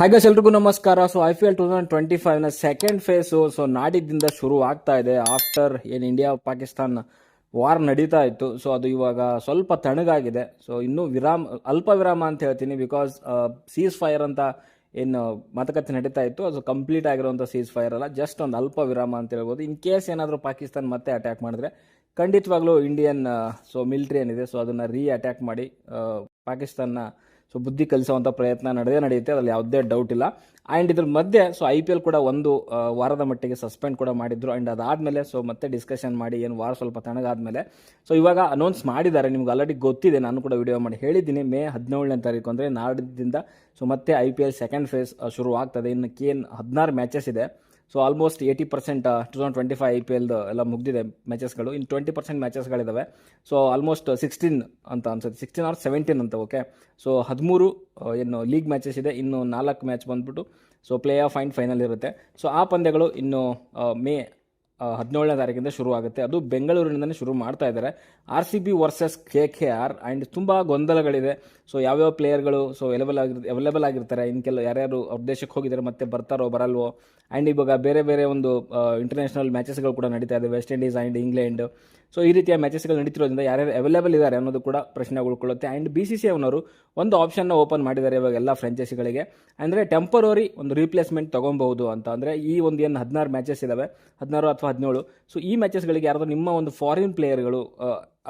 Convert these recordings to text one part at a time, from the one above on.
ಹಾಗೆ ಎಲ್ರಿಗೂ ನಮಸ್ಕಾರ. ಸೊ IPL 2025ನ ಸೆಕೆಂಡ್ ಫೇಸು ನಾಡಿದ್ದಿಂದ ಶುರು ಆಗ್ತಾ ಇದೆ. ಆಫ್ಟರ್ ಏನು ಇಂಡಿಯಾ ಪಾಕಿಸ್ತಾನ್ ವಾರ್ ನಡೀತಾ ಇತ್ತು, ಸೊ ಅದು ಇವಾಗ ಸ್ವಲ್ಪ ತಣ್ಣಗಾಗಿದೆ. ಸೊ ಇನ್ನೂ ಅಲ್ಪ ವಿರಾಮ ಅಂತ ಹೇಳ್ತೀನಿ, ಬಿಕಾಸ್ ಸೀಸ್ ಫೈರ್ ಅಂತ ಏನು ಮಾತುಕತೆ ನಡೀತಾ ಇತ್ತು, ಅದು ಕಂಪ್ಲೀಟ್ ಆಗಿರುವಂಥ ಸೀಸ್ ಫೈರ್ ಅಲ್ಲ, ಜಸ್ಟ್ ಒಂದು ಅಲ್ಪ ವಿರಾಮ ಅಂತ ಹೇಳ್ಬೋದು. ಇನ್ ಕೇಸ್ ಏನಾದರೂ ಪಾಕಿಸ್ತಾನ್ ಮತ್ತೆ ಅಟ್ಯಾಕ್ ಮಾಡಿದ್ರೆ ಖಂಡಿತವಾಗ್ಲೂ ಇಂಡಿಯನ್ ಮಿಲಿಟರಿ ಏನಿದೆ, ಸೊ ಅದನ್ನು ಅಟ್ಯಾಕ್ ಮಾಡಿ ಪಾಕಿಸ್ತಾನ ಬುದ್ಧಿ ಕಲಿಸುವಂಥ ಪ್ರಯತ್ನ ನಡೆಯುತ್ತೆ, ಅದರಲ್ಲಿ ಯಾವುದೇ ಡೌಟ್ ಇಲ್ಲ. ಆ್ಯಂಡ್ ಇದ್ರ ಮಧ್ಯೆ IPL ಕೂಡ ಒಂದು ವಾರದ ಮಟ್ಟಿಗೆ ಸಸ್ಪೆಂಡ್ ಕೂಡ ಮಾಡಿದ್ರು. ಆ್ಯಂಡ್ ಅದಾದಮೇಲೆ ಮತ್ತೆ ಡಿಸ್ಕಷನ್ ಮಾಡಿ ಏನು ವಾರ ಸ್ವಲ್ಪ ತಣ್ಣಗಾದ್ಮೇಲೆ ಇವಾಗ ಅನೌನ್ಸ್ ಮಾಡಿದ್ದಾರೆ. ನಿಮ್ಗೆ ಆಲ್ರೆಡಿ ಗೊತ್ತಿದೆ, ನಾನು ಕೂಡ ವಿಡಿಯೋ ಮಾಡಿ ಹೇಳಿದ್ದೀನಿ. ಮೇ 17ನೇ ತಾರೀಕು ಅಂದರೆ ನಾಡಿದ್ದಿಂದ ಮತ್ತೆ IPL ಸೆಕೆಂಡ್ ಫೇಸ್ ಶುರು ಆಗ್ತದೆ. ಇನ್ನು 16 ಮ್ಯಾಚಸ್ ಇದೆ. ಸೊ ಆಲ್ಮೋಸ್ಟ್ 80% 2025 IPL ಎಲ್ಲ ಮುಗಿದಿದೆ ಮ್ಯಾಚಸ್ಗಳು. ಇನ್ನು 20% ಮ್ಯಾಚಸ್ಗಳಿದ್ದಾವೆ. ಸೊ ಆಲ್ಮೋಸ್ಟ್ 16 ಅಂತ ಅನ್ಸುತ್ತೆ, 16 ಆರ್ 17 ಅಂತ. ಓಕೆ, ಸೊ 13 ಏನು ಲೀಗ್ ಮ್ಯಾಚಸ್ ಇದೆ, ಇನ್ನು 4 ಮ್ಯಾಚ್ ಬಂದ್ಬಿಟ್ಟು ಪ್ಲೇ ಆಫ್ ಆ್ಯಂಡ್ ಫೈನಲ್ ಇರುತ್ತೆ. ಸೊ ಆ ಪಂದ್ಯಗಳು ಇನ್ನು ಮೇ 17ನೇ ತಾರೀಕಿಂದ ಶುರು ಆಗುತ್ತೆ. ಅದು ಬೆಂಗಳೂರಿನಿಂದಲೇ ಶುರು ಮಾಡ್ತಾ ಇದ್ದಾರೆ. RCB versus KKR. ಆ್ಯಂಡ್ ತುಂಬ ಗೊಂದಲಗಳಿದೆ. ಸೊ ಯಾವ್ಯಾವ ಪ್ಲೇಯರ್ಗಳು ಅವೈಲೇಬಲ್ ಆಗಿರ್ತಾರೆ, ಯಾರ್ಯಾರು ಅವ್ರ ದೇಶಕ್ಕೆ ಹೋಗಿದ್ದಾರೆ, ಮತ್ತೆ ಬರ್ತಾರೋ ಬರಲ್ವೋ. ಆ್ಯಂಡ್ ಇವಾಗ ಬೇರೆ ಒಂದು ಇಂಟರ್ನ್ಯಾಷನಲ್ ಮ್ಯಾಚಸ್ಗಳು ಕೂಡ ನಡೀತಾ ಇದೆ, West Indies and England. So ಈ ರೀತಿಯ ಮ್ಯಾಚಸ್ಗಳು ನಡೀತಿರೋದ್ರಿಂದ ಯಾರ್ಯಾರು ಅವೈಲೇಬಲ್ ಇದ್ದಾರೆ ಅನ್ನೋದು ಕೂಡ ಪ್ರಶ್ನೆ ಉಳ್ಕೊಳ್ಳುತ್ತೆ. ಆ್ಯಂಡ್ BCCI ಅವನವರು ಒಂದು ಆಪ್ಷನ್ನ ಓಪನ್ ಮಾಡಿದ್ದಾರೆ ಇವಾಗ ಎಲ್ಲ ಫ್ರಾಂಚೈಸಿಗಳಿಗೆ. ಅಂದರೆ ಟೆಂಪರರಿ ಒಂದು ರೀಪ್ಲೇಸ್ಮೆಂಟ್ ತೊಗೊಬಹುದು ಅಂತ. ಅಂದರೆ ಈ ಒಂದು ಏನು 16 ಮ್ಯಾಚಸ್ ಇದ್ದಾವೆ, 16 ಅಥವಾ 17, ಸೊ ಈ ಮ್ಯಾಚಸ್ಗಳಿಗೆ ಯಾರಾದರೂ ನಿಮ್ಮ ಒಂದು ಫಾರಿನ್ ಪ್ಲೇಯರ್ಗಳು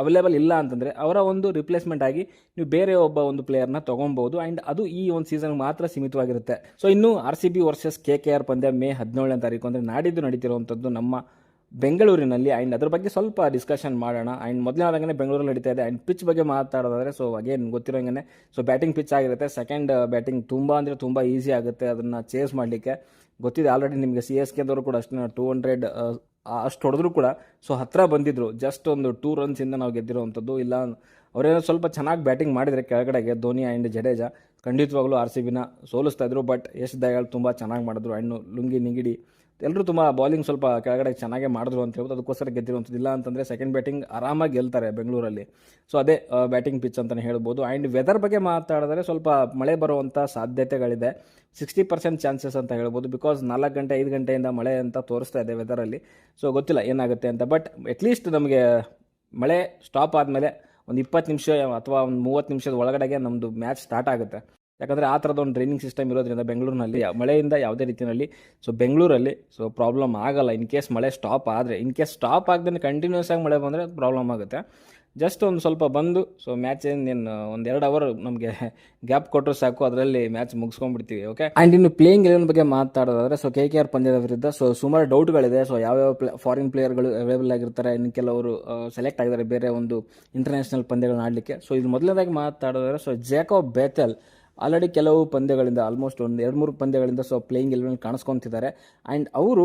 ಅವೈಲೇಬಲ್ ಇಲ್ಲ ಅಂತಂದರೆ ಅವರ ಒಂದು ರಿಪ್ಲೇಸ್ಮೆಂಟ್ ಆಗಿ ನೀವು ಬೇರೆ ಒಬ್ಬ ಒಂದು ಪ್ಲೇಯರ್ನ ತೊಗೊಬೋದು. ಆ್ಯಂಡ್ ಅದು ಈ ಒಂದು ಸೀಸನ್ ಮಾತ್ರ ಸೀಮಿತವಾಗಿರುತ್ತೆ. ಸೊ ಇನ್ನು RCB ವರ್ಸಸ್ KKR ಪಂದ್ಯ ಮೇ 17ನೇ ತಾರೀಕು ಅಂದರೆ ನಾಡಿದ್ದು ನಡೀತಿರುವಂಥದ್ದು ನಮ್ಮ ಬೆಂಗಳೂರಿನಲ್ಲಿ. ಆ್ಯಂಡ್ ಅದ್ರ ಬಗ್ಗೆ ಸ್ವಲ್ಪ ಡಿಸ್ಕಷನ್ ಮಾಡೋಣ. ಆ್ಯಂಡ್ ಮೊದಲನೇದಾಗೇ ಬೆಂಗಳೂರಲ್ಲಿ ನಡೀತಾ ಇದೆ. ಆ್ಯಂಡ್ ಪಿಚ್ ಬಗ್ಗೆ ಮಾತಾಡೋದಾದರೆ ಅಗೇನ್ ಗೊತ್ತಿರೋಂಗೆ ಬ್ಯಾಟಿಂಗ್ ಪಿಚ್ ಆಗಿರುತ್ತೆ. ಸೆಕೆಂಡ್ ಬ್ಯಾಟಿಂಗ್ ತುಂಬ ಈಸಿ ಆಗುತ್ತೆ ಅದನ್ನು ಚೇಸ್ ಮಾಡಲಿಕ್ಕೆ. ಗೊತ್ತಿದೆ ಆಲ್ರೆಡಿ ನಿಮಗೆ. CSKದವರು ಕೂಡ ಅಷ್ಟೇ 200 ಅಷ್ಟು ಹೊಡೆದ್ರು ಕೂಡ ಹತ್ತಿರ ಬಂದಿದ್ರು. ಜಸ್ಟ್ ಒಂದು 2 ರನ್ಸಿಂದ ನಾವು ಗೆದ್ದಿರುವಂಥದ್ದು. ಇಲ್ಲ ಅವರೇನೋ ಸ್ವಲ್ಪ ಚೆನ್ನಾಗಿ ಬ್ಯಾಟಿಂಗ್ ಮಾಡಿದರೆ ಕೆಳಗಡೆಗೆ ಧೋನಿ ಆ್ಯಂಡ್ ಜಡೇಜಾ ಖಂಡಿತವಾಗ್ಲೂ RCBನ ಸೋಲಿಸ್ತಾ ಇದ್ರು. ಬಟ್ ಯಶ್ ದಯಾಳ್ ತುಂಬ ಚೆನ್ನಾಗಿ ಮಾಡಿದ್ರು. ಆ್ಯಂಡ್ ಲುಂಗಿ ನಿಗಿಡಿ ಎಲ್ಲರೂ ತುಂಬ ಬಾಲಿಂಗ್ ಸ್ವಲ್ಪ ಕೆಳಗಡೆ ಚೆನ್ನಾಗೇ ಮಾಡಿದ್ರು ಅಂತ ಹೇಳ್ಬೋದು. ಅದಕ್ಕೋಸ್ಕರ ಗೆದ್ದಿರುವಂಥದ್ದು. ಇಲ್ಲ ಅಂತಂದರೆ ಸೆಕೆಂಡ್ ಬ್ಯಾಟಿಂಗ್ ಆರಾಮಾಗಿ ಗೆಲ್ತಾರೆ ಬೆಂಗಳೂರಲ್ಲಿ. ಸೊ ಅದೇ ಬ್ಯಾಟಿಂಗ್ ಪಿಚ್ ಅಂತಲೇ ಹೇಳ್ಬೋದು. ಆ್ಯಂಡ್ ವೆದರ್ ಬಗ್ಗೆ ಮಾತಾಡಿದ್ರೆ ಸ್ವಲ್ಪ ಮಳೆ ಬರುವಂಥ ಸಾಧ್ಯತೆಗಳಿದೆ. 60% ಚಾನ್ಸಸ್ ಅಂತ ಹೇಳ್ಬೋದು. ಬಿಕಾಸ್ 4 ಗಂಟೆ 5 ಗಂಟೆಯಿಂದ ಮಳೆ ಅಂತ ತೋರಿಸ್ತಾ ಇದೆ ವೆದರಲ್ಲಿ. ಸೊ ಗೊತ್ತಿಲ್ಲ ಏನಾಗುತ್ತೆ ಅಂತ. ಬಟ್ ಅಟ್ಲೀಸ್ಟ್ ನಮಗೆ ಮಳೆ ಸ್ಟಾಪ್ ಆದಮೇಲೆ ಒಂದು 20 ನಿಮಿಷ ಅಥವಾ ಒಂದು 30 ನಿಮಿಷದ ಒಳಗಡೆಗೆ ನಮ್ಮದು ಮ್ಯಾಚ್ ಸ್ಟಾರ್ಟ್ ಆಗುತ್ತೆ. ಯಾಕಂದರೆ ಆ ಥರದ ಒಂದು ಡ್ರೈನಿಂಗ್ ಸಿಸ್ಟಮ್ ಇರೋದ್ರಿಂದ ಬೆಂಗಳೂರಿನಲ್ಲಿ ಮಳೆಯಿಂದ ಯಾವುದೇ ರೀತಿಯಲ್ಲಿ ಬೆಂಗಳೂರಲ್ಲಿ ಪ್ರಾಬ್ಲಮ್ ಆಗಲ್ಲ. ಇನ್ ಕೇಸ್ ಮಳೆ ಸ್ಟಾಪ್ ಆದರೆ. ಇನ್ ಕೇಸ್ ಸ್ಟಾಪ್ ಆಗದೇ ಕಂಟಿನ್ಯೂಸ್ ಆಗಿ ಮಳೆ ಬಂದರೆ ಪ್ರಾಬ್ಲಮ್ ಆಗುತ್ತೆ. ಜಸ್ಟ್ ಒಂದು ಸ್ವಲ್ಪ ಬಂದು ಮ್ಯಾಚ್ ಏನು ಒಂದು 2 ಅವರ್ ನಮಗೆ ಗ್ಯಾಪ್ ಕೊಟ್ಟರು ಸಾಕು, ಅದರಲ್ಲಿ ಮ್ಯಾಚ್ ಮುಗಿಸ್ಕೊಂಡ್ಬಿಡ್ತೀವಿ. ಓಕೆ, ಆ್ಯಂಡ್ ಇನ್ನು ಪ್ಲೇಯಿಂಗ್ 11 ಬಗ್ಗೆ ಮಾತಾಡೋದಾದರೆ KKR ಪಂದ್ಯದ ವಿರುದ್ಧ ಸುಮಾರು ಡೌಟ್ಗಳಿದೆ. ಯಾವ್ಯಾವ ಫಾರಿನ್ ಪ್ಲೇಯರ್ಗಳು ಅವೈಲೇಬಲ್ ಆಗಿರ್ತಾರೆ, ಇನ್ನು ಕೆಲವರು ಸೆಲೆಕ್ಟ್ ಆಗಿದ್ದಾರೆ ಬೇರೆ ಒಂದು ಇಂಟರ್ನ್ಯಾಷನಲ್ ಪಂದ್ಯಗಳನ್ನ ಆಡಲಿಕ್ಕೆ. ಇದು ಮೊದಲನೇದಾಗಿ ಮಾತಾಡೋದಾದರೆ ಜಾಕೋಬ್ ಬೇಥೆಲ್ ಆಲ್ರೆಡಿ ಕೆಲವು ಪಂದ್ಯಗಳಿಂದ ಆಲ್ಮೋಸ್ಟ್ ಒಂದು 2-3 ಪಂದ್ಯಗಳಿಂದ ಪ್ಲೇಯಿಂಗ್ 11 ಕಾಣಿಸ್ಕೊತಿದ್ದಾರೆ. ಆ್ಯಂಡ್ ಅವರು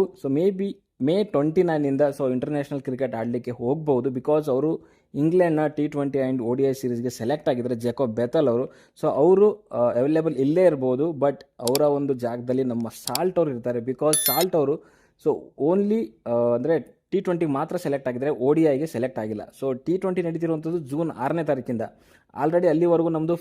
ಮೇ 29ಇಂದ ಇಂಟರ್ನ್ಯಾಷನಲ್ ಕ್ರಿಕೆಟ್ ಆಡಲಿಕ್ಕೆ ಹೋಗ್ಬೋದು. ಬಿಕಾಸ್ ಅವರು ಇಂಗ್ಲೆಂಡ್ನ T20 ಆ್ಯಂಡ್ ODI ಸೀರೀಸ್ಗೆ ಸೆಲೆಕ್ಟ್ ಆಗಿದ್ದಾರೆ ಜಾಕೋಬ್ ಬೇಥೆಲ್ ಅವರು. ಅವರು ಅವೈಲೇಬಲ್ ಇಲ್ಲೇ ಇರ್ಬೋದು. ಬಟ್ ಅವರ ಒಂದು ಜಾಗದಲ್ಲಿ ನಮ್ಮ ಸಾಲ್ಟ್ ಅವರು ಇರ್ತಾರೆ. ಬಿಕಾಸ್ ಸಾಲ್ಟ್ ಅವರು ಓನ್ಲಿ ಅಂದರೆ T20 ಮಾತ್ರ ಸೆಲೆಕ್ಟ್ ಆಗಿದ್ದಾರೆ, ODIಗೆ ಸೆಲೆಕ್ಟ್ ಆಗಿಲ್ಲ. T20 ನಡೀತಿರುವಂಥದ್ದು ಜೂನ್ 6ನೇ ತಾರೀಕಿಂದ. ಆಲ್ರೆಡಿ ಅಲ್ಲಿವರೆಗೂ ನಮ್ಮದು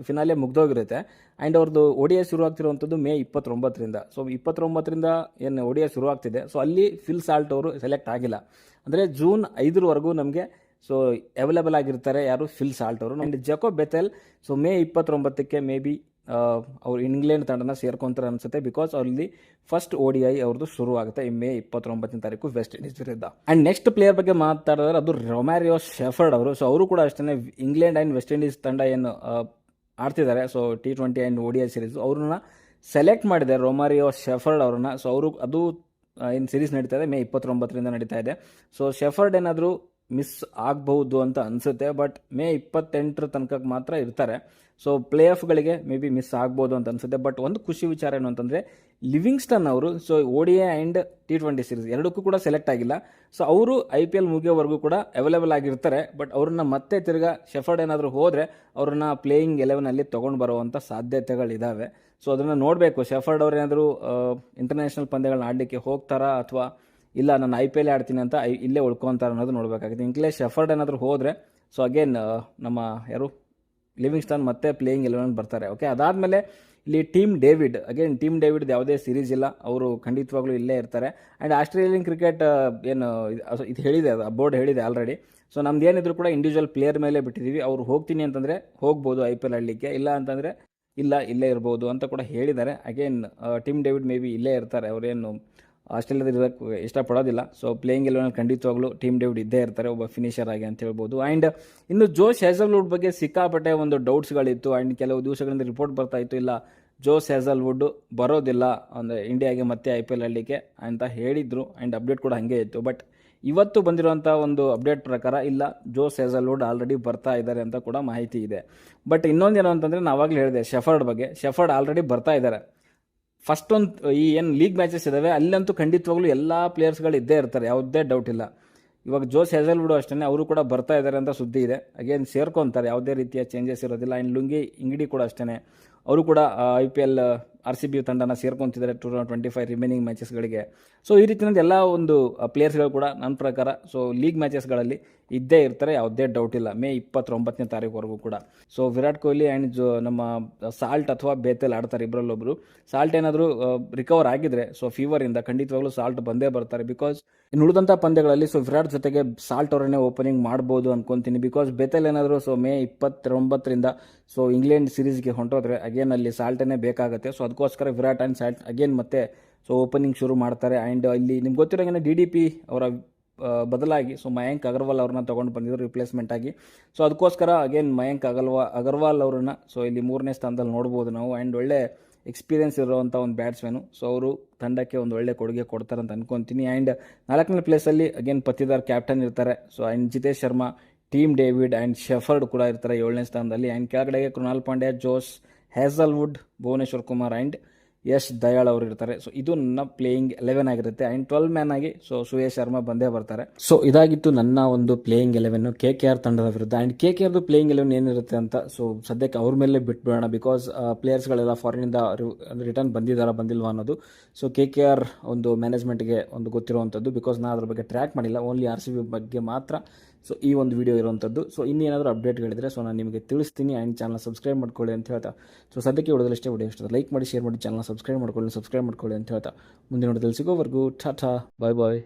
ಫಿನಾಲೆ ಮುಗ್ದೋಗಿರುತ್ತೆ. ಆ್ಯಂಡ್ ಅವ್ರದ್ದು ODI ಶುರು ಆಗ್ತಿರುವಂಥದ್ದು ಮೇ 29ರಿಂದ. 29ರಿಂದ ಏನು ODI ಶುರು ಆಗ್ತಿದೆ. ಅಲ್ಲಿ ಫಿಲ್ ಸಾಲ್ಟ್ ಅವರು ಸೆಲೆಕ್ಟ್ ಆಗಿಲ್ಲ. ಅಂದರೆ ಜೂನ್ 5ರವರೆಗೂ ನಮಗೆ ಅವೈಲೇಬಲ್ ಆಗಿರ್ತಾರೆ ಯಾರು, ಫಿಲ್ ಸಾಲ್ಟ್ ಅವರು. ಆ್ಯಂಡ್ ಜಾಕೋಬ್ ಬೇಥೆಲ್ ಮೇ 29ಕ್ಕೆ ಮೇ ಬಿ ಅವ್ರು ಇಂಗ್ಲೆಂಡ್ ತಂಡನ ಸೇರ್ಕೊಂತಾರೆ ಅನಿಸುತ್ತೆ. ಬಿಕಾಸ್ ಅವ್ರಲ್ಲಿ ಫಸ್ಟ್ ODI ಅವ್ರದ್ದು ಶುರು ಆಗುತ್ತೆ ಮೇ 29ನೇ ತಾರೀಕು ವೆಸ್ಟ್ ಇಂಡೀಸ್ ವಿರುದ್ಧ. ಆ್ಯಂಡ್ ನೆಕ್ಸ್ಟ್ ಪ್ಲೇಯರ್ ಬಗ್ಗೆ ಮಾತಾಡಿದ್ರೆ ಅದು ರೊಮ್ಯಾರಿಯೋ ಶೆಫರ್ಡ್ ಅವರು. ಅವರು ಕೂಡ ಅಷ್ಟೇ ಇಂಗ್ಲೆಂಡ್ ಆ್ಯಂಡ್ ವೆಸ್ಟ್ ಇಂಡೀಸ್ ತಂಡ ಏನು ಆಡ್ತಿದ್ದಾರೆ T20 ಆ್ಯಂಡ್ ODI ಸೀರೀಸ್, ಅವ್ರನ್ನ ಸೆಲೆಕ್ಟ್ ಮಾಡಿದೆ ರೊಮ್ಯಾರಿಯೋ ಶೆಫರ್ಡ್ ಅವ್ರನ್ನ. ಅವರು ಅದು ಏನು ಸೀರೀಸ್ ನಡೀತಾ ಇದೆ ಮೇ 29ರಿಂದ ನಡೀತಾ ಇದೆ. ಶೆಫರ್ಡ್ ಏನಾದರೂ ಮಿಸ್ ಆಗಬಹುದು ಅಂತ ಅನಿಸುತ್ತೆ. ಬಟ್ ಮೇ 28ರ ತನಕ ಮಾತ್ರ ಇರ್ತಾರೆ. ಪ್ಲೇ ಆಫ್ಗಳಿಗೆ ಮೇ ಬಿ ಮಿಸ್ ಆಗ್ಬೋದು ಅಂತ ಅನಿಸುತ್ತೆ. ಬಟ್ ಒಂದು ಖುಷಿ ವಿಚಾರ ಏನು ಅಂತಂದರೆ ಲಿವಿಂಗ್ಸ್ಟನ್ ಅವರು ODI ಆ್ಯಂಡ್ T20 ಸೀರೀಸ್ ಎರಡಕ್ಕೂ ಕೂಡ ಸೆಲೆಕ್ಟ್ ಆಗಿಲ್ಲ. ಅವರು IPL ಮುಗಿಯೋವರೆಗೂ ಕೂಡ ಅವೈಲೇಬಲ್ ಆಗಿರ್ತಾರೆ. ಬಟ್ ಅವ್ರನ್ನ ಮತ್ತೆ ತಿರ್ಗಾ ಶೆಫರ್ಡ್ ಏನಾದರೂ ಹೋದರೆ ಅವ್ರನ್ನ ಪ್ಲೇಯಿಂಗ್ 11ನಲ್ಲಿ ತೊಗೊಂಡು ಬರುವಂಥ ಸಾಧ್ಯತೆಗಳಿದ್ದಾವೆ. ಅದನ್ನು ನೋಡಬೇಕು. ಶೆಫರ್ಡ್ ಅವ್ರು ಏನಾದರೂ ಇಂಟರ್ನ್ಯಾಷನಲ್ ಪಂದ್ಯಗಳನ್ನ ಆಡಲಿಕ್ಕೆ ಹೋಗ್ತಾರಾ ಅಥವಾ ಇಲ್ಲ ನಾನು IPL ಆಡ್ತೀನಿ ಅಂತ ಇಲ್ಲೇ ಉಳ್ಕೊತಾರೆ ಅನ್ನೋದು ನೋಡಬೇಕಾಗುತ್ತೆ. ಇನ್ಕೇಸ್ ಶೆಫರ್ಡ್ ಏನಾದರೂ ಹೋದರೆ ಅಗೇನ್ ನಮ್ಮ ಯಾರು ಲಿವಿಂಗ್ಸ್ಟನ್ ಮತ್ತೆ ಪ್ಲೇಯಿಂಗ್ 11 ಬರ್ತಾರೆ. ಓಕೆ, ಅದಾದಮೇಲೆ ಇಲ್ಲಿ ಟೀಮ್ ಡೇವಿಡ್ ಟೀಮ್ ಡೇವಿಡ್ ಯಾವುದೇ ಸೀರೀಸ್ ಇಲ್ಲ, ಅವರು ಖಂಡಿತವಾಗ್ಲೂ ಇಲ್ಲೇ ಇರ್ತಾರೆ. ಆ್ಯಂಡ್ ಆಸ್ಟ್ರೇಲಿಯನ್ ಕ್ರಿಕೆಟ್ ಇದು ಹೇಳಿದೆ, ಅದು ಬೋರ್ಡ್ ಹೇಳಿದೆ ಆಲ್ರೆಡಿ. ಸೊ ನಮ್ದು ಏನಿದ್ರು ಕೂಡ ಇಂಡಿವಿಜುವಲ್ ಪ್ಲೇಯರ್ ಮೇಲೆ ಬಿಟ್ಟಿದ್ದೀವಿ. ಅವ್ರು ಹೋಗ್ತೀನಿ ಅಂತಂದರೆ ಹೋಗ್ಬೋದು IPL ಆಡಲಿಕ್ಕೆ, ಇಲ್ಲ ಅಂತಂದರೆ ಇಲ್ಲೇ ಇರ್ಬೋದು ಅಂತ ಕೂಡ ಹೇಳಿದ್ದಾರೆ. ಟೀಮ್ ಡೇವಿಡ್ ಮೇ ಬಿ ಇಲ್ಲೇ ಇರ್ತಾರೆ, ಅವರೇನು ಆಸ್ಟ್ರೇಲಿಯಾದಲ್ಲಿ ಇರೋಕ್ಕೆ ಇಷ್ಟಪಡೋದಿಲ್ಲ. ಸೊ ಪ್ಲೇಯಿಂಗ್ 11 ಖಂಡಿತವಾಗ್ಲೂ ಟೀಮ್ ಡೇವಿಡ್ ಇದ್ದೇ ಇರ್ತಾರೆ, ಒಬ್ಬ ಫಿನಿಷರ್ ಆಗಿ ಅಂತ ಹೇಳ್ಬೋದು. ಆ್ಯಂಡ್ ಇನ್ನು ಜೋಶ್ ಹ್ಯಾಸಲ್ವುಡ್ ಬಗ್ಗೆ ಸಿಕ್ಕಾಪಟ್ಟೆ ಒಂದು ಡೌಟ್ಸ್ಗಳಿತ್ತು. ಆ್ಯಂಡ್ ಕೆಲವು ದಿವಸಗಳಿಂದ ರಿಪೋರ್ಟ್ ಬರ್ತಾ ಇತ್ತು, ಇಲ್ಲ ಜೋಶ್ ಹ್ಯಾಸಲ್ವುಡ್ ಬರೋದಿಲ್ಲ ಅಂದರೆ ಇಂಡಿಯಾಗೆ ಮತ್ತೆ IPL ಆಡಲಿಕ್ಕೆ ಅಂತ ಹೇಳಿದರು. ಆ್ಯಂಡ್ ಅಪ್ಡೇಟ್ ಕೂಡ ಹಾಗೆ ಇತ್ತು. ಬಟ್ ಇವತ್ತು ಬಂದಿರುವಂಥ ಒಂದು ಅಪ್ಡೇಟ್ ಪ್ರಕಾರ ಇಲ್ಲ, ಜೋಶ್ ಹ್ಯಾಸಲ್ವುಡ್ ಆಲ್ರೆಡಿ ಬರ್ತಾ ಇದ್ದಾರೆ ಅಂತ ಕೂಡ ಮಾಹಿತಿ ಇದೆ. ಬಟ್ ಇನ್ನೊಂದೇನು ಅಂತಂದರೆ, ನಾನು ಆವಾಗಲೇ ಹೇಳಿದೆ ಶೆಫರ್ಡ್ ಆಲ್ರೆಡಿ ಬರ್ತಾ ಇದ್ದಾರೆ. ಫಸ್ಟ್ ಈ ಏನು ಲೀಗ್ ಮ್ಯಾಚಸ್ ಇದ್ದಾವೆ ಅಲ್ಲಂತೂ ಖಂಡಿತವಾಗ್ಲೂ ಎಲ್ಲ ಪ್ಲೇಯರ್ಸ್ಗಳು ಇದ್ದೇ ಇರ್ತಾರೆ, ಯಾವುದೇ ಡೌಟ್ ಇಲ್ಲ. ಇವಾಗ ಜೋಶ್ ಹ್ಯಾಸಲ್ವುಡ್ ಅಷ್ಟೇ, ಅವರು ಕೂಡ ಬರ್ತಾ ಇದ್ದಾರೆ ಅಂತ ಸುದ್ದಿ ಇದೆ. ಸೇರ್ಕೊತಾರೆ, ಯಾವುದೇ ರೀತಿಯ ಚೇಂಜಸ್ ಇರೋದಿಲ್ಲ. ಆ್ಯಂಡ್ ಲುಂಗಿ ಇಂಗಡಿ ಕೂಡ ಅಷ್ಟೇ, ಅವರು ಕೂಡ IPL RCB ತಂಡನ ಸೇರ್ಕೊತಿದ್ದಾರೆ 2025 ರಿಮೈನಿಂಗ್ ಮ್ಯಾಚಸ್ಗಳಿಗೆ. ಸೊ ಈ ರೀತಿಯಿಂದ ಎಲ್ಲ ಒಂದು ಪ್ಲೇಯರ್ಸ್ಗಳು ಕೂಡ ನನ್ನ ಪ್ರಕಾರ ಸೊ ಲೀಗ್ ಮ್ಯಾಚಸ್ಗಳಲ್ಲಿ ಇದ್ದೇ ಇರ್ತಾರೆ, ಯಾವುದೇ ಡೌಟ್ ಇಲ್ಲ, ಮೇ 29ನೇ ತಾರೀಕುವರೆಗೂ ಕೂಡ. ಸೊ ವಿರಾಟ್ ಕೊಹ್ಲಿ ಆ್ಯಂಡ್ ನಮ್ಮ ಸಾಲ್ಟ್ ಅಥವಾ ಬೇತೆಲ್ ಆಡ್ತಾರೆ, ಇಬ್ಬರಲ್ಲೊಬ್ಬರು. ಸಾಲ್ಟ್ ಏನಾದರೂ ರಿಕವರ್ ಆಗಿದ್ರೆ ಸೊ ಫೀವರಿಂದ ಖಂಡಿತವಾಗ್ಲೂ ಸಾಲ್ಟ್ ಬಂದೇ ಬರ್ತಾರೆ. ಬಿಕಾಸ್ ಇನ್ನು ಉಳಿದಂಥ ಪಂದ್ಯಗಳಲ್ಲಿ ಸೊ ವಿರಾಟ್ ಜೊತೆಗೆ ಸಾಲ್ಟ್ ಅವರನ್ನೇ ಓಪನಿಂಗ್ ಮಾಡ್ಬೋದು ಅನ್ಕೊತೀನಿ. ಬಿಕಾಸ್ ಬೇತೆಲ್ ಏನಾದರೂ ಸೊ ಮೇ 29ರಿಂದ ಸೊ ಇಂಗ್ಲೆಂಡ್ ಸೀರೀಸ್ಗೆ ಹೊಂಟೋದ್ರೆ ಅಲ್ಲಿ ಸಾಲ್ಟನ್ನೇ ಬೇಕಾಗುತ್ತೆ. ಸೊ ಅದಕ್ಕೋಸ್ಕರ ವಿರಾಟ್ ಆ್ಯಂಡ್ ಸಾಲ್ಟ್ ಮತ್ತೆ ಸೊ ಓಪನಿಂಗ್ ಶುರು ಮಾಡ್ತಾರೆ. ಆ್ಯಂಡ್ ಇಲ್ಲಿ ನಿಮ್ಗೆ ಗೊತ್ತಿರೋಂಗೆ DDP ಅವರ ಬದಲಾಗಿ ಸೊ ಮಯಾಂಕ್ ಅಗರ್ವಾಲ್ ಅವ್ರನ್ನ ತೊಗೊಂಡು ಬಂದಿದ್ರು ರಿಪ್ಲೇಸ್ಮೆಂಟ್ ಆಗಿ. ಸೊ ಅದಕ್ಕೋಸ್ಕರ ಮಯಾಂಕ್ ಅಗರ್ವಾಲ್ ಅವ್ರನ್ನ ಸೊ ಇಲ್ಲಿ 3ನೇ ಸ್ಥಾನದಲ್ಲಿ ನೋಡ್ಬೋದು ನಾವು. ಆ್ಯಂಡ್ ಒಳ್ಳೆ ಎಕ್ಸ್ಪೀರಿಯನ್ಸ್ ಇರುವಂಥ ಒಂದು ಬ್ಯಾಟ್ಸ್ಮನ್ನು. ಸೊ ಅವರು ತಂಡಕ್ಕೆ ಒಂದು ಒಳ್ಳೆ ಕೊಡುಗೆ ಕೊಡ್ತಾರೆ ಅಂತ ಅನ್ಕೊತೀನಿ. ಆ್ಯಂಡ್ 4ನೇ ಪ್ಲೇಸಲ್ಲಿ ಪತ್ತಿದಾರ್ ಕ್ಯಾಪ್ಟನ್ ಇರ್ತಾರೆ. So and Jitesh Sharma, team David and shepherd ಕೂಡ ಇರ್ತಾರೆ 7ನೇ ಸ್ಥಾನದಲ್ಲಿ. ಆ್ಯಂಡ್ ಕೆಳಗಡೆಗೆ ಕೃಣಾಲ್ ಪಾಂಡ್ಯ, ಜೋಶ್ ಹ್ಯಾಸಲ್ವುಡ್, ಭುವನೇಶ್ವರ್ ಕುಮಾರ್ ಆ್ಯಂಡ್ ಯಶ್ ದಯಾಳ್ ಅವರು ಇರ್ತಾರೆ. ಸೊ ಇದು ನನ್ನ ಪ್ಲೇಯಿಂಗ್ 11 ಆಗಿರುತ್ತೆ. ಆ್ಯಂಡ್ 12 ಮ್ಯಾನ್ ಆಗಿ ಸೊ ಸುಯೇಶ್ ಶರ್ಮಾ ಬಂದೇ ಬರ್ತಾರೆ. ಸೊ ಇದಾಗಿತ್ತು ನನ್ನ ಒಂದು ಪ್ಲೇಯಿಂಗ್ 11 KKR ತಂಡದ ವಿರುದ್ಧ. ಆ್ಯಂಡ್ KKRದು ಪ್ಲೇಯಿಂಗ್ 11 ಏನಿರುತ್ತೆ ಅಂತ ಸೊ ಸದ್ಯಕ್ಕೆ ಅವ್ರ ಮೇಲೆ ಬಿಟ್ಬಿಡೋಣ. ಬಿಕಾಸ್ ಪ್ಲೇಯರ್ಸ್ಗಳೆಲ್ಲ ಫಾರಿನಿಂದ ರಿಟರ್ನ್ ಬಂದಿಲ್ವಾ ಅನ್ನೋದು ಸೊ KKR ಒಂದು ಮ್ಯಾನೇಜ್ಮೆಂಟ್ಗೆ ಒಂದು ಗೊತ್ತಿರುವಂಥದ್ದು. ಬಿಕಾಸ್ ನಾನು ಅದ್ರ ಬಗ್ಗೆ ಟ್ರ್ಯಾಕ್ ಮಾಡಿಲ್ಲ, ಓನ್ಲಿ RCB ಬಗ್ಗೆ ಮಾತ್ರ ಸೊ ಈ ಒಂದು ವಿಡಿಯೋ ಇರುವಂಥದ್ದು. ಸೊ ಇನ್ನೇನಾದರೂ ಅಪ್ಡೇಟ್ಗಳಿದ್ರೆ ಸೊ ನಾನು ನಿಮಗೆ ತಿಳಿಸ್ತೀನಿ. ಆ್ಯಂಡ್ ಚಾನಲ್ ಸಬ್ಸ್ಕ್ರೈಬ್ ಮಾಡ್ಕೊಳ್ಳಿ ಅಂತ ಹೇಳ್ತಾ ಸೊ ಸದ್ಯಕ್ಕೆ ವಿಡಿಯೋದಲ್ಲಷ್ಟೇ. ವಿಡಿಯೋ ಇಷ್ಟ ಲೈಕ್ ಮಾಡಿ, ಶೇರ್ ಮಾಡಿ, ಚಾನಲ್ ಸಬ್ಸ್ಕ್ರೈಬ್ ಮಾಡ್ಕೊಳ್ಳಿ ಅಂತ ಹೇಳ್ತಾ ಮುಂದಿನ ವಿಡಿಯೋದಲ್ಲಿ ಸಿಗೋವರೆಗೂ ಟಾಟಾ, ಬಾಯ್ ಬಾಯ್.